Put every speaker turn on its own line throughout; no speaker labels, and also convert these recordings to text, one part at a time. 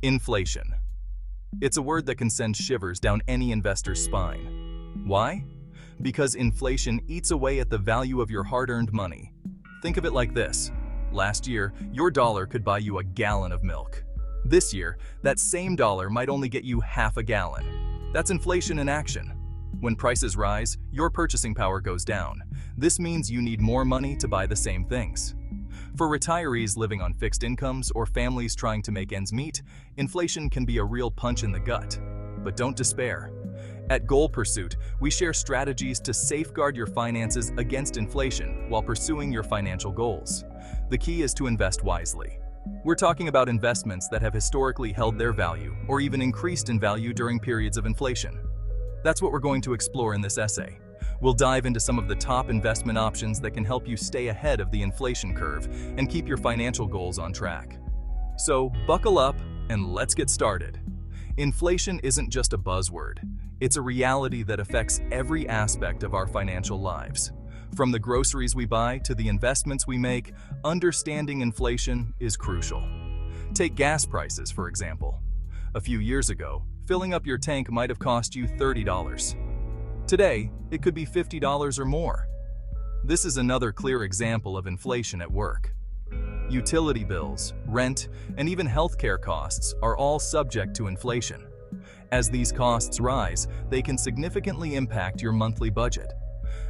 Inflation. It's a word that can send shivers down any investor's spine. Why? Because inflation eats away at the value of your hard-earned money. Think of it like this. Last year, your dollar could buy you a gallon of milk. This year, that same dollar might only get you half a gallon. That's inflation in action. When prices rise, your purchasing power goes down. This means you need more money to buy the same things. For retirees living on fixed incomes or families trying to make ends meet, inflation can be a real punch in the gut. But don't despair. At Goal Pursuit, we share strategies to safeguard your finances against inflation while pursuing your financial goals. The key is to invest wisely. We're talking about investments that have historically held their value or even increased in value during periods of inflation. That's what we're going to explore in this essay. We'll dive into some of the top investment options that can help you stay ahead of the inflation curve and keep your financial goals on track. So buckle up and let's get started. Inflation isn't just a buzzword. It's a reality that affects every aspect of our financial lives. From the groceries we buy to the investments we make, understanding inflation is crucial. Take gas prices, for example. A few years ago, filling up your tank might have cost you $30. Today, it could be $50 or more. This is another clear example of inflation at work. Utility bills, rent, and even healthcare costs are all subject to inflation. As these costs rise, they can significantly impact your monthly budget.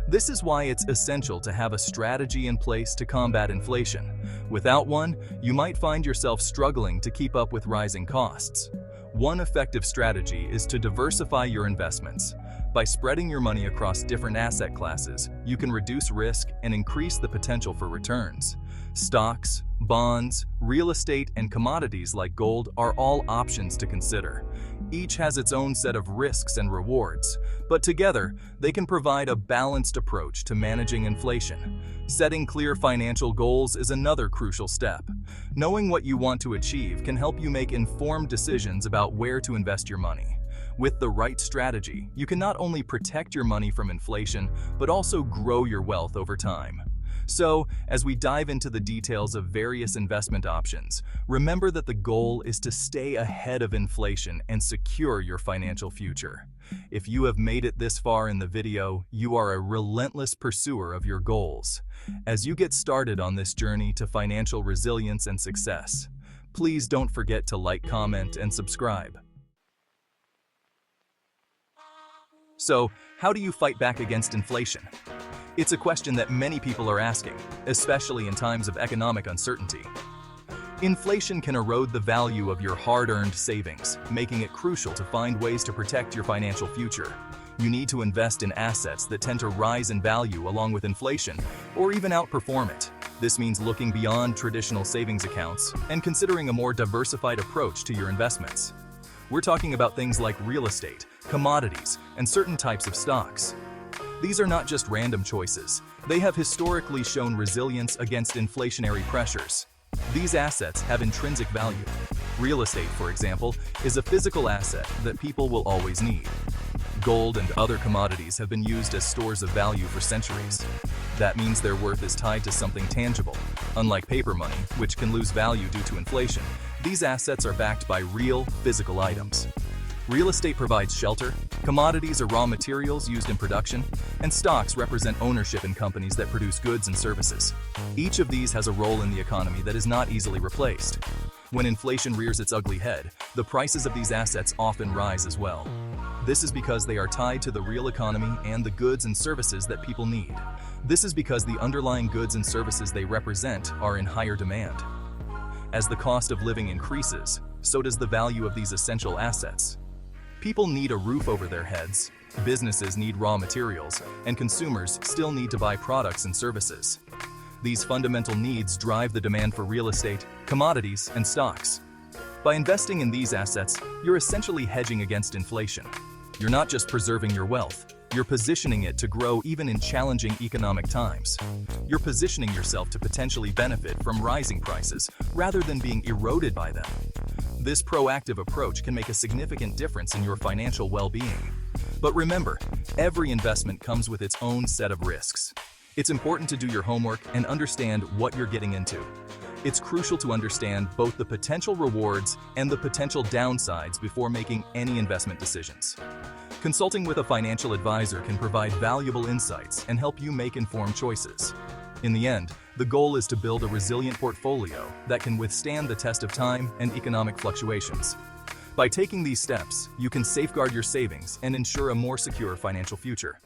This is why it's essential to have a strategy in place to combat inflation. Without one, you might find yourself struggling to keep up with rising costs. One effective strategy is to diversify your investments. By spreading your money across different asset classes, you can reduce risk and increase the potential for returns. Stocks, bonds, real estate, and commodities like gold are all options to consider. Each has its own set of risks and rewards, but together, they can provide a balanced approach to managing inflation. Setting clear financial goals is another crucial step. Knowing what you want to achieve can help you make informed decisions about where to invest your money. With the right strategy, you can not only protect your money from inflation, but also grow your wealth over time. So, as we dive into the details of various investment options, remember that the goal is to stay ahead of inflation and secure your financial future. If you have made it this far in the video, you are a relentless pursuer of your goals. As you get started on this journey to financial resilience and success, please don't forget to like, comment, and subscribe. So, how do you fight back against inflation? It's a question that many people are asking, especially in times of economic uncertainty. Inflation can erode the value of your hard-earned savings, making it crucial to find ways to protect your financial future. You need to invest in assets that tend to rise in value along with inflation, or even outperform it. This means looking beyond traditional savings accounts and considering a more diversified approach to your investments. We're talking about things like real estate, commodities, and certain types of stocks. These are not just random choices. They have historically shown resilience against inflationary pressures. These assets have intrinsic value. Real estate, for example, is a physical asset that people will always need. Gold and other commodities have been used as stores of value for centuries. That means their worth is tied to something tangible. Unlike paper money, which can lose value due to inflation, these assets are backed by real, physical items. Real estate provides shelter, commodities are raw materials used in production, and stocks represent ownership in companies that produce goods and services. Each of these has a role in the economy that is not easily replaced. When inflation rears its ugly head, the prices of these assets often rise as well. This is because they are tied to the real economy and the goods and services that people need. This is because the underlying goods and services they represent are in higher demand. As the cost of living increases, so does the value of these essential assets. People need a roof over their heads, businesses need raw materials, and consumers still need to buy products and services. These fundamental needs drive the demand for real estate, commodities, and stocks. By investing in these assets, you're essentially hedging against inflation. You're not just preserving your wealth, you're positioning it to grow even in challenging economic times. You're positioning yourself to potentially benefit from rising prices rather than being eroded by them. This proactive approach can make a significant difference in your financial well-being. But remember, every investment comes with its own set of risks. It's important to do your homework and understand what you're getting into. It's crucial to understand both the potential rewards and the potential downsides before making any investment decisions. Consulting with a financial advisor can provide valuable insights and help you make informed choices. In the end, the goal is to build a resilient portfolio that can withstand the test of time and economic fluctuations. By taking these steps, you can safeguard your savings and ensure a more secure financial future.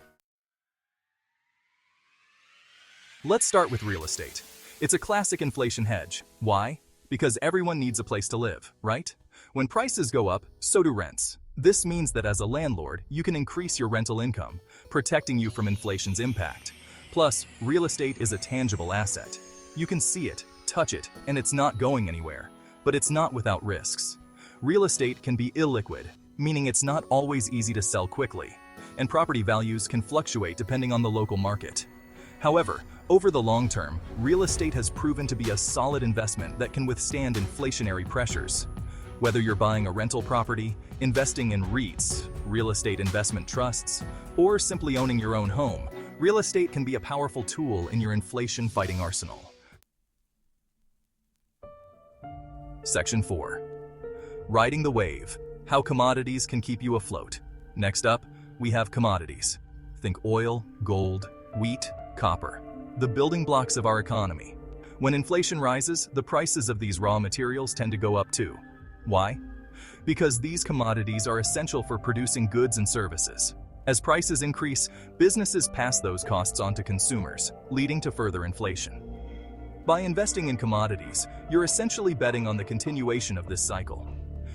Let's start with real estate. It's a classic inflation hedge. Why? Because everyone needs a place to live, right? When prices go up, so do rents. This means that as a landlord, you can increase your rental income, protecting you from inflation's impact. Plus, real estate is a tangible asset. You can see it, touch it, and it's not going anywhere. But it's not without risks. Real estate can be illiquid, meaning it's not always easy to sell quickly, and property values can fluctuate depending on the local market. However, over the long term, real estate has proven to be a solid investment that can withstand inflationary pressures. Whether you're buying a rental property, investing in REITs, real estate investment trusts, or simply owning your own home, real estate can be a powerful tool in your inflation-fighting arsenal. Section 4. Riding the wave. How commodities can keep you afloat. Next up, we have commodities. Think oil, gold, wheat, copper. The building blocks of our economy. When inflation rises, the prices of these raw materials tend to go up too. Why? Because these commodities are essential for producing goods and services. As prices increase, businesses pass those costs on to consumers, leading to further inflation. By investing in commodities, you're essentially betting on the continuation of this cycle.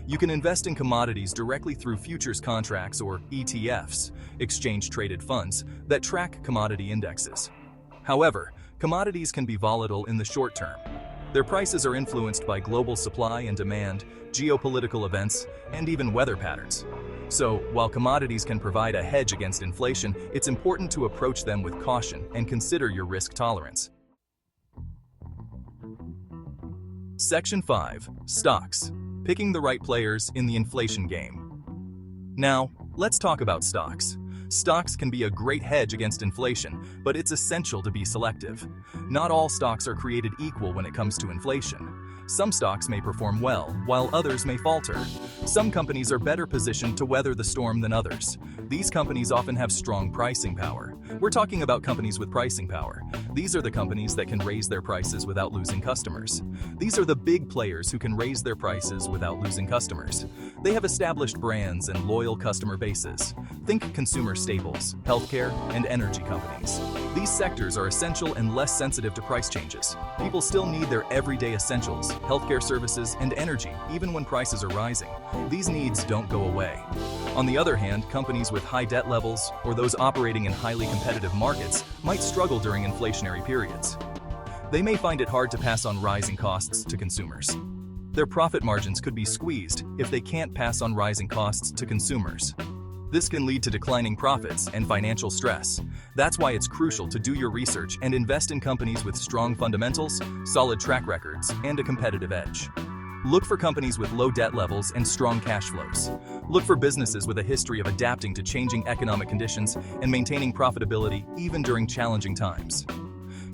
You can invest in commodities directly through futures contracts or ETFs, exchange-traded funds, that track commodity indexes. However, commodities can be volatile in the short term. Their prices are influenced by global supply and demand, geopolitical events, and even weather patterns. So, while commodities can provide a hedge against inflation, it's important to approach them with caution and consider your risk tolerance. Section 5. Stocks. Picking the right players in the inflation game. Now, let's talk about stocks. Stocks can be a great hedge against inflation, but it's essential to be selective. Not all stocks are created equal when it comes to inflation. Some stocks may perform well, while others may falter. Some companies are better positioned to weather the storm than others. These companies often have strong pricing power. We're talking about companies with pricing power. These are the companies that can raise their prices without losing customers. These are the big players who can raise their prices without losing customers. They have established brands and loyal customer bases. Think consumer staples, healthcare, and energy companies. These sectors are essential and less sensitive to price changes. People still need their everyday essentials, healthcare services, and energy, even when prices are rising. These needs don't go away. On the other hand, companies with high debt levels or those operating in highly competitive markets might struggle during inflationary periods. They may find it hard to pass on rising costs to consumers. Their profit margins could be squeezed if they can't pass on rising costs to consumers. This can lead to declining profits and financial stress. That's why it's crucial to do your research and invest in companies with strong fundamentals, solid track records, and a competitive edge. Look for companies with low debt levels and strong cash flows. Look for businesses with a history of adapting to changing economic conditions and maintaining profitability even during challenging times.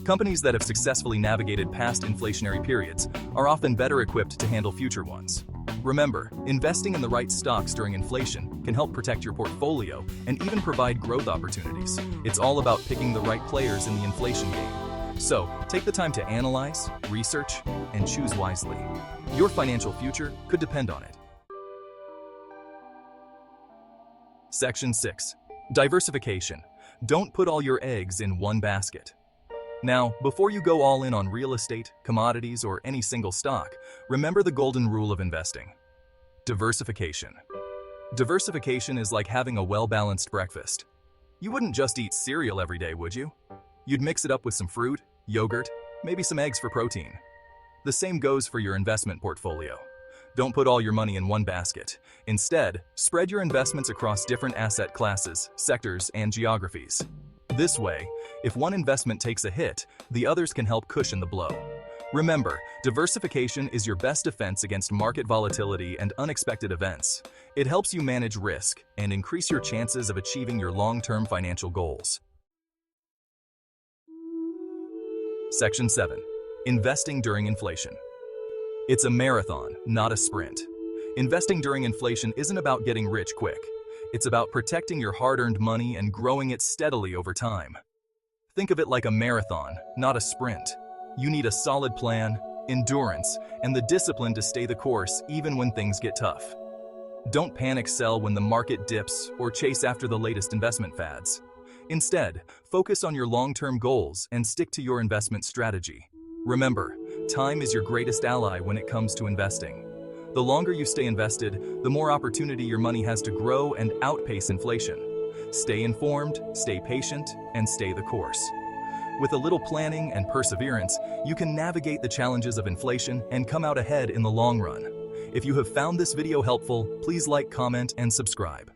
Companies that have successfully navigated past inflationary periods are often better equipped to handle future ones. Remember, investing in the right stocks during inflation can help protect your portfolio and even provide growth opportunities. It's all about picking the right players in the inflation game. So, take the time to analyze, research, and choose wisely. Your financial future could depend on it. Section 6. Diversification. Don't put all your eggs in one basket. Now, before you go all in on real estate, commodities, or any single stock, remember the golden rule of investing. Diversification. Diversification is like having a well-balanced breakfast. You wouldn't just eat cereal every day, would you? You'd mix it up with some fruit, yogurt, maybe some eggs for protein. The same goes for your investment portfolio. Don't put all your money in one basket. Instead, spread your investments across different asset classes, sectors, and geographies. This way, if one investment takes a hit, the others can help cushion the blow. Remember, diversification is your best defense against market volatility and unexpected events. It helps you manage risk and increase your chances of achieving your long-term financial goals. Section 7. Investing during inflation. It's a marathon, not a sprint. Investing during inflation isn't about getting rich quick. It's about protecting your hard-earned money and growing it steadily over time. Think of it like a marathon, not a sprint. You need a solid plan, endurance, and the discipline to stay the course even when things get tough. Don't panic sell when the market dips or chase after the latest investment fads. Instead, focus on your long-term goals and stick to your investment strategy. Remember, time is your greatest ally when it comes to investing. The longer you stay invested, the more opportunity your money has to grow and outpace inflation. Stay informed, stay patient, and stay the course. With a little planning and perseverance, you can navigate the challenges of inflation and come out ahead in the long run. If you have found this video helpful, please like, comment, and subscribe.